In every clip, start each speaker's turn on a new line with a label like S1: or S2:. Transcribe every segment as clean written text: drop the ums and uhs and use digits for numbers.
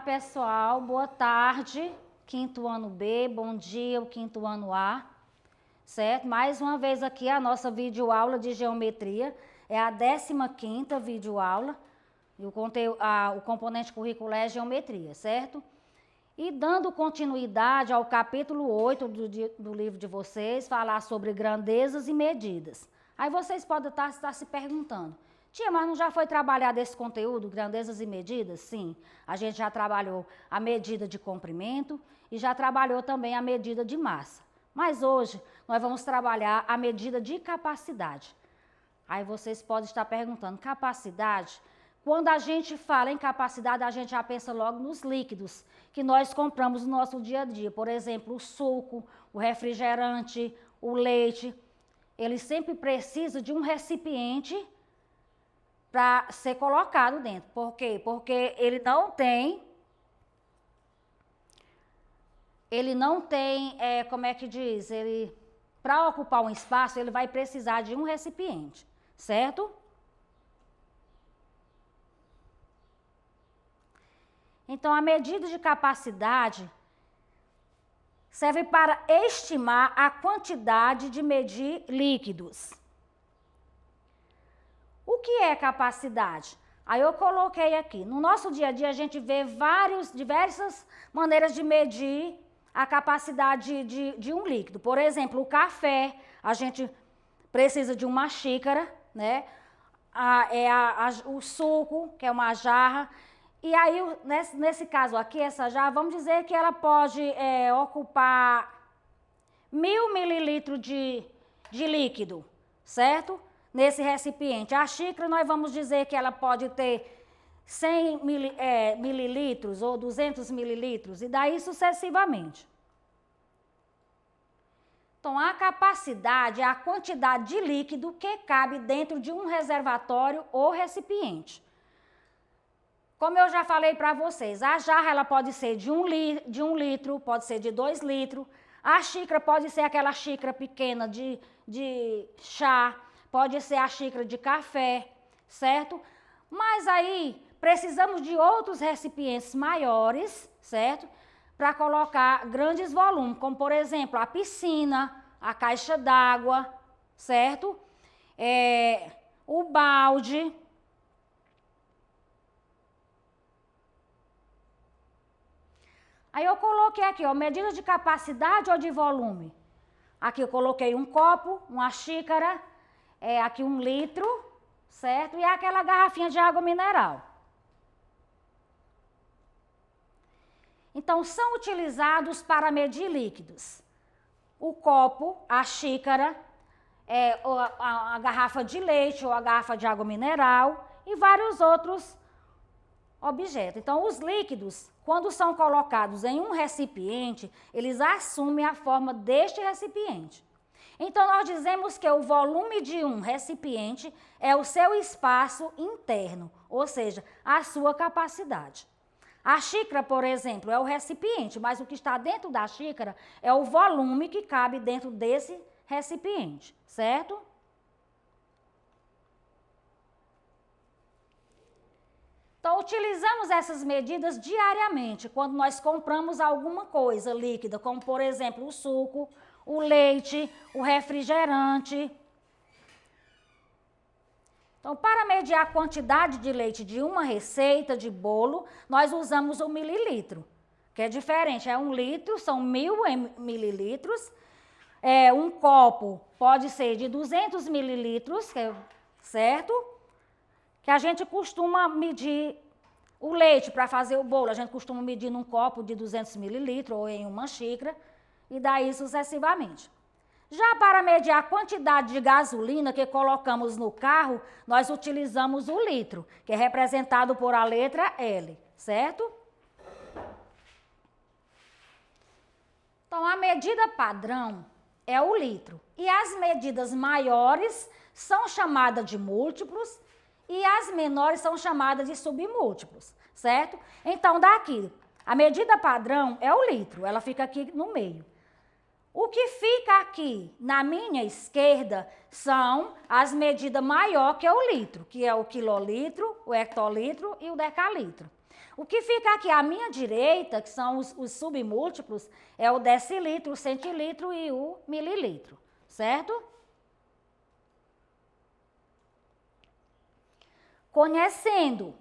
S1: pessoal, boa tarde, quinto ano B, bom dia, o quinto ano A, certo? Mais uma vez aqui a nossa videoaula de geometria, é a 15ª videoaula, e o componente curricular é geometria, certo? E dando continuidade ao capítulo 8 do livro de vocês, falar sobre grandezas e medidas. Aí vocês podem estar se perguntando, tia, mas não já foi trabalhado esse conteúdo, grandezas e medidas? Sim, a gente já trabalhou a medida de comprimento e já trabalhou também a medida de massa. Mas hoje nós vamos trabalhar a medida de capacidade. Aí vocês podem estar perguntando, capacidade? Quando a gente fala em capacidade, a gente já pensa logo nos líquidos que nós compramos no nosso dia a dia. Por exemplo, o suco, o refrigerante, o leite. Ele sempre precisa de um recipiente para ser colocado dentro. Por quê? Porque ele não tem, como é que diz? Para ocupar um espaço, ele vai precisar de um recipiente, certo? Então, a medida de capacidade serve para estimar a quantidade de medir líquidos. O que é capacidade? Aí eu coloquei aqui. No nosso dia a dia, a gente vê diversas maneiras de medir a capacidade de um líquido. Por exemplo, o café, a gente precisa de uma xícara, né? O suco, que é uma jarra. E aí, nesse caso aqui, essa jarra, vamos dizer que ela pode ocupar 1000 mililitros de líquido, certo? Nesse recipiente. A xícara, nós vamos dizer que ela pode ter 100 mililitros ou 200 mililitros, e daí sucessivamente. Então, a capacidade é a quantidade de líquido que cabe dentro de um reservatório ou recipiente. Como eu já falei para vocês, a jarra ela pode ser de 1 litro, pode ser de 2 litros. A xícara pode ser aquela xícara pequena de chá, pode ser a xícara de café, certo? Mas aí precisamos de outros recipientes maiores, certo? Para colocar grandes volumes, como por exemplo a piscina, a caixa d'água, certo? O balde. Aí eu coloquei aqui, ó, medida de capacidade ou de volume. Aqui eu coloquei um copo, uma xícara, aqui 1 litro, certo? E aquela garrafinha de água mineral. Então, são utilizados para medir líquidos. O copo, a xícara, a garrafa de leite ou a garrafa de água mineral e vários outros objetos. Então, os líquidos, quando são colocados em um recipiente, eles assumem a forma deste recipiente. Então, nós dizemos que o volume de um recipiente é o seu espaço interno, ou seja, a sua capacidade. A xícara, por exemplo, é o recipiente, mas o que está dentro da xícara é o volume que cabe dentro desse recipiente, certo? Então, utilizamos essas medidas diariamente, quando nós compramos alguma coisa líquida, como, por exemplo, o suco, o leite, o refrigerante. Então, para medir a quantidade de leite de uma receita de bolo, nós usamos o mililitro, que é diferente. 1 litro, são 1000 mililitros. Um copo pode ser de 200 mililitros, certo? Que a gente costuma medir o leite para fazer o bolo. A gente costuma medir num copo de 200 mililitros ou em uma xícara, e daí sucessivamente. Já para medir a quantidade de gasolina que colocamos no carro, nós utilizamos o litro, que é representado por a letra L, certo? Então, a medida padrão é o litro. E as medidas maiores são chamadas de múltiplos e as menores são chamadas de submúltiplos, certo? Então, daqui, a medida padrão é o litro, ela fica aqui no meio. O que fica aqui na minha esquerda são as medidas maiores que o litro, que é o quilolitro, o hectolitro e o decalitro. O que fica aqui à minha direita, que são os submúltiplos, é o decilitro, o centilitro e o mililitro, certo? Conhecendo.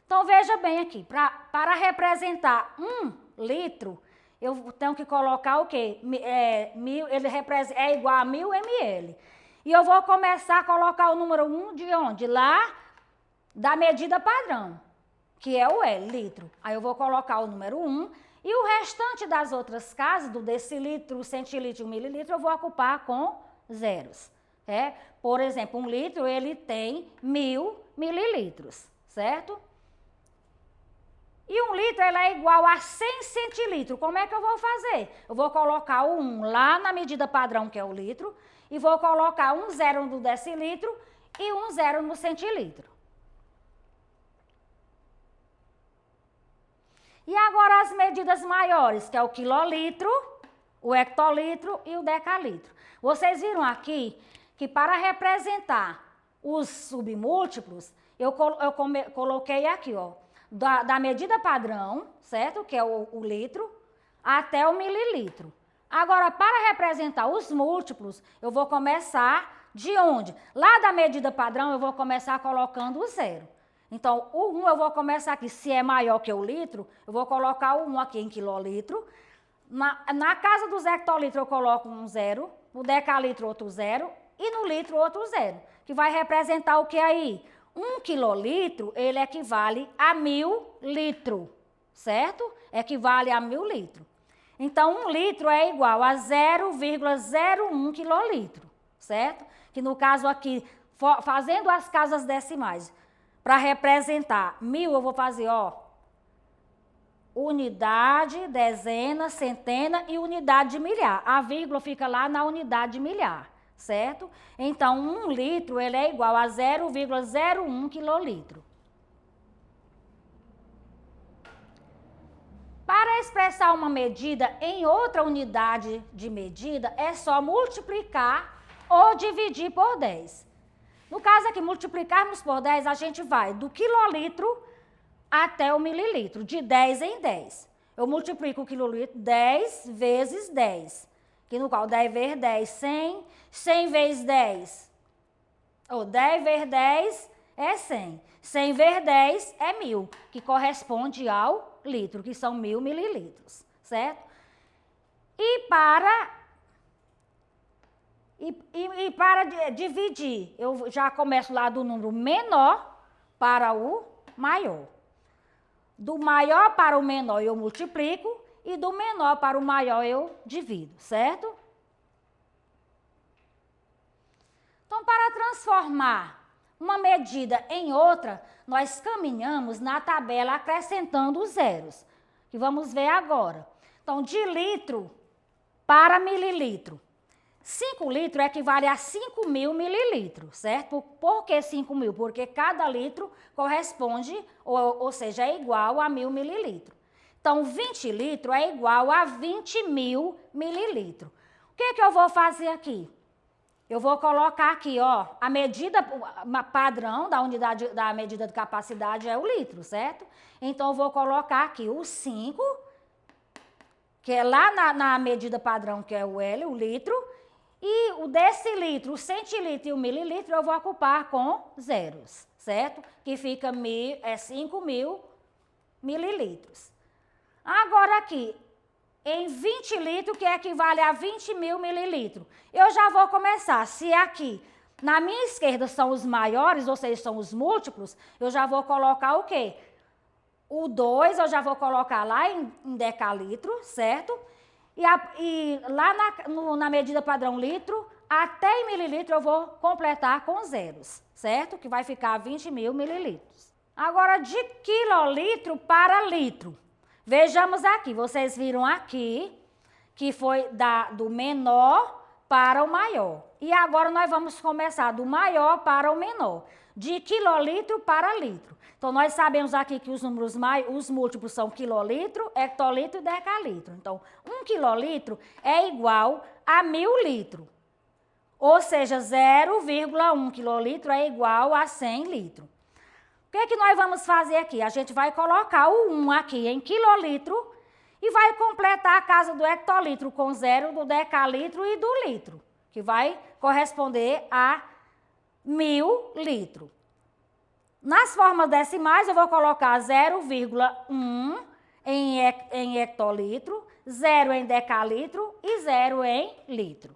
S1: Então, veja bem aqui, para representar 1 litro, eu tenho que colocar o quê? Ele é igual a 1000 ml. E eu vou começar a colocar o número 1 de onde? Lá da medida padrão, que é o L, litro. Aí eu vou colocar o número 1 e o restante das outras casas, do decilitro, o centilitro e o mililitro, eu vou ocupar com zeros. Por exemplo, 1 litro, ele tem 1000 mililitros, certo? E 1 litro ele é igual a 100 centilitros. Como é que eu vou fazer? Eu vou colocar o 1 lá na medida padrão, que é o litro, e vou colocar um zero no decilitro e um zero no centilitro. E agora as medidas maiores, que é o quilolitro, o hectolitro e o decalitro. Vocês viram aqui que para representar os submúltiplos, eu coloquei aqui, ó, da medida padrão, certo? Que é o litro, até o mililitro. Agora, para representar os múltiplos, eu vou começar de onde? Lá da medida padrão, eu vou começar colocando o zero. Então, o 1 eu vou começar aqui, se é maior que o litro, eu vou colocar o 1 aqui em quilolitro. Na casa dos hectolitros eu coloco um zero, no decalitro outro zero e no litro outro zero, que vai representar o que aí? 1 quilolitro, ele equivale a 1000 litros, certo? Equivale a 1000 litros. Então, 1 litro é igual a 0,01 quilolitro, certo? Que no caso aqui, fazendo as casas decimais, para representar 1000, eu vou fazer, ó, unidade, dezena, centena e unidade de milhar. A vírgula fica lá na unidade de milhar, certo? Então, 1 litro, ele é igual a 0,01 quilolitro. Para expressar uma medida em outra unidade de medida, é só multiplicar ou dividir por 10. No caso aqui, multiplicarmos por 10, a gente vai do quilolitro até o mililitro, de 10 em 10. Eu multiplico o quilolitro 10 vezes 10, que no qual 10 vezes 10, 100, 100 vezes 10, ou 10 vezes 10 é 100, 100 vezes 10 é 1000, que corresponde ao litro, que são 1000 mililitros, certo? E para dividir, eu já começo lá do número menor para o maior. Do maior para o menor eu multiplico e do menor para o maior eu divido, certo? Então, para transformar uma medida em outra, nós caminhamos na tabela acrescentando os zeros, que vamos ver agora. Então, de litro para mililitro. 5 litros equivale a 5.000 mililitros, certo? Por que 5.000? Porque cada litro corresponde, ou seja, é igual a 1.000 mililitros. Então, 20 litros é igual a 20.000 mililitros. O que eu vou fazer aqui? Eu vou colocar aqui, ó, a medida padrão da unidade da medida de capacidade é o litro, certo? Então, eu vou colocar aqui o 5, que é lá na medida padrão, que é o L, o litro, e o decilitro, o centilitro e o mililitro eu vou ocupar com zeros, certo? Que fica 5.000 mililitros. Agora aqui, em 20 litros, que equivale a 20.000 mililitros, eu já vou começar. Se aqui, na minha esquerda, são os maiores, ou seja, são os múltiplos, eu já vou colocar o quê? O 2 eu já vou colocar lá em decalitro, certo? E lá na medida padrão litro, até em mililitro eu vou completar com zeros, certo? Que vai ficar 20.000 mililitros. Agora, de quilolitro para litro. Vejamos aqui, vocês viram aqui que foi do menor para o maior. E agora nós vamos começar do maior para o menor, de quilolitro para litro. Então, nós sabemos aqui que os números os múltiplos são quilolitro, hectolitro e decalitro. Então, 1 quilolitro é igual a 1.000 litros. Ou seja, 0,1 quilolitro é igual a 100 litros. que que nós vamos fazer aqui? A gente vai colocar o 1 aqui em quilolitro e vai completar a casa do hectolitro com 0 do decalitro e do litro, que vai corresponder a 1000 litros. Nas formas decimais, eu vou colocar 0,1 em hectolitro, 0 em decalitro e 0 em litro.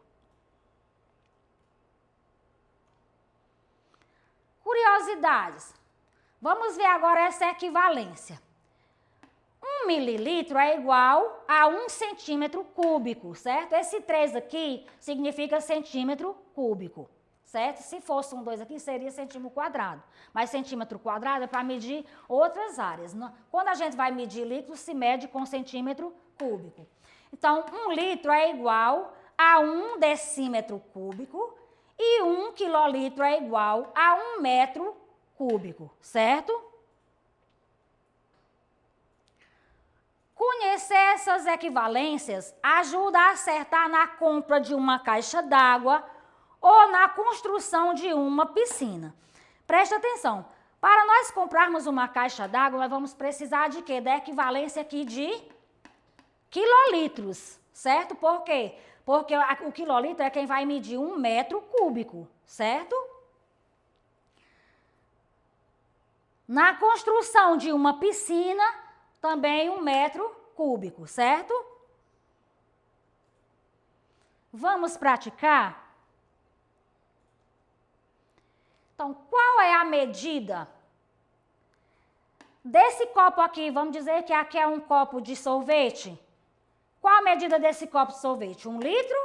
S1: Curiosidades. Vamos ver agora essa equivalência. 1 mililitro é igual a 1 centímetro cúbico, certo? Esse 3 aqui significa centímetro cúbico, certo? Se fosse um 2 aqui, seria centímetro quadrado. Mas centímetro quadrado é para medir outras áreas. Quando a gente vai medir litro, se mede com centímetro cúbico. Então, 1 litro é igual a 1 decímetro cúbico e 1 quilolitro é igual a 1 metro cúbico, certo? Conhecer essas equivalências ajuda a acertar na compra de uma caixa d'água ou na construção de uma piscina. Preste atenção, para nós comprarmos uma caixa d'água, nós vamos precisar de quê? Da equivalência aqui de quilolitros, certo? Por quê? Porque o quilolitro é quem vai medir 1 metro cúbico, certo? Na construção de uma piscina, também 1 metro cúbico, certo? Vamos praticar? Então, qual é a medida desse copo aqui? Vamos dizer que aqui é um copo de sorvete. Qual a medida desse copo de sorvete? 1 litro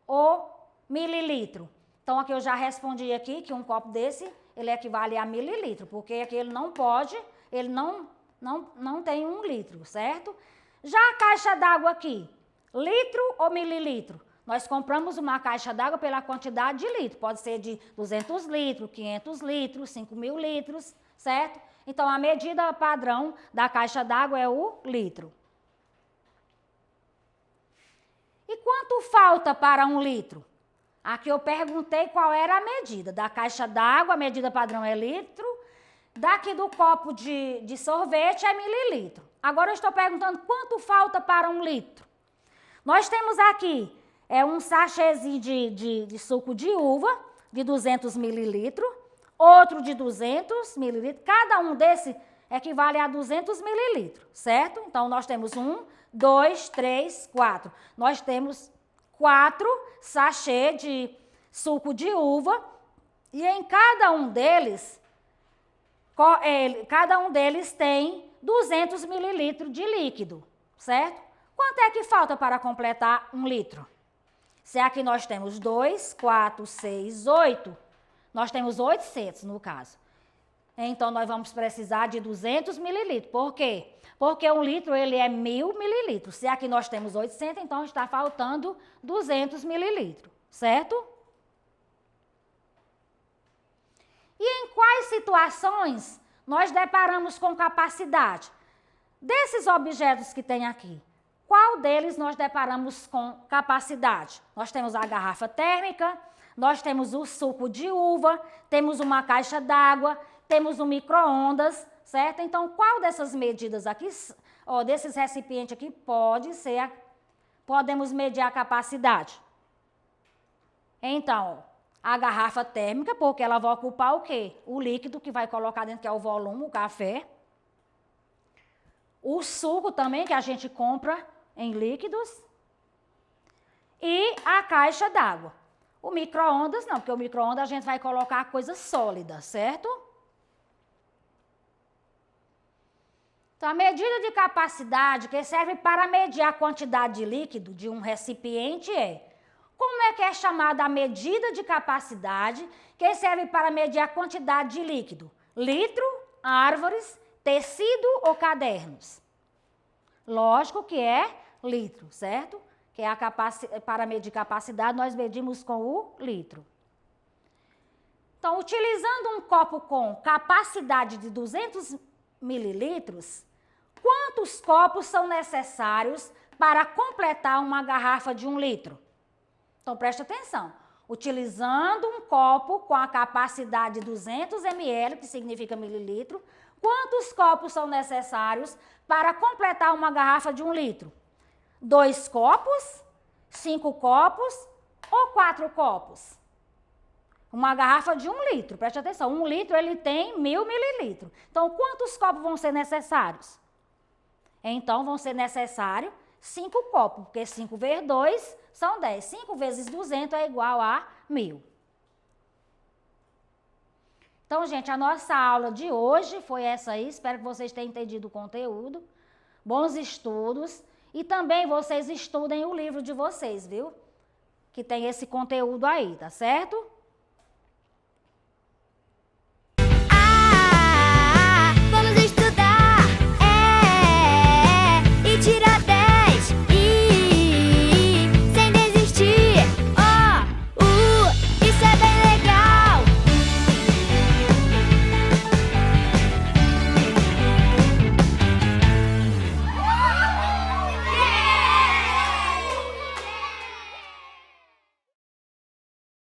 S1: ou mililitro? Então, aqui eu já respondi aqui que um copo desse, ele equivale a mililitro, porque aqui ele não pode, ele não tem 1 litro, certo? Já a caixa d'água aqui, litro ou mililitro? Nós compramos uma caixa d'água pela quantidade de litro, pode ser de 200 litros, 500 litros, 5.000 litros, certo? Então, a medida padrão da caixa d'água é o litro. E quanto falta para 1 litro? Aqui eu perguntei qual era a medida. Da caixa d'água, a medida padrão é litro. Daqui do copo de sorvete é mililitro. Agora eu estou perguntando quanto falta para 1 litro. Nós temos aqui um sachêzinho de suco de uva, de 200 mililitros, outro de 200 mililitros. Cada um desse equivale a 200 mililitros, certo? Então, nós temos 1, 2, 3, 4. Nós temos 4 sachês de suco de uva e em cada um deles tem 200 mililitros de líquido, certo? Quanto é que falta para completar 1 litro? Se aqui nós temos 2, 4, 6, 8, nós temos 800 no caso. Então, nós vamos precisar de 200 mililitros. Por quê? Porque 1 litro ele é 1.000 mililitros. Se aqui nós temos 800, então está faltando 200 mililitros, certo? E em quais situações nós deparamos com capacidade? Desses objetos que tem aqui, qual deles nós deparamos com capacidade? Nós temos a garrafa térmica, nós temos o suco de uva, temos uma caixa d'água, temos um micro-ondas, certo? Então, qual dessas medidas aqui, desses recipientes aqui, podemos medir a capacidade? Então, a garrafa térmica, porque ela vai ocupar o quê? O líquido que vai colocar dentro, que é o volume, o café. O suco também, que a gente compra em líquidos. E a caixa d'água. O micro-ondas não, porque o micro-ondas a gente vai colocar coisa sólida, certo? Então, a medida de capacidade que serve para medir a quantidade de líquido de um recipiente como é que é chamada a medida de capacidade que serve para medir a quantidade de líquido? Litro, árvores, tecido ou cadernos? Lógico que é litro, certo? Que é para medir capacidade, nós medimos com o litro. Então, utilizando um copo com capacidade de 200 mililitros, quantos copos são necessários para completar uma garrafa de 1 litro? Então, preste atenção. Utilizando um copo com a capacidade de 200 ml, que significa mililitro, quantos copos são necessários para completar uma garrafa de 1 litro? 2 copos, 5 copos ou 4 copos? Uma garrafa de 1 litro, preste atenção, 1 litro ele tem 1000 mililitros. Então, quantos copos vão ser necessários? Então, vão ser necessários 5 copos, porque 5 vezes 2 são 10. 5 vezes 200 é igual a 1000. Então, gente, a nossa aula de hoje foi essa aí. Espero que vocês tenham entendido o conteúdo. Bons estudos. E também vocês estudem o livro de vocês, viu? Que tem esse conteúdo aí, tá certo?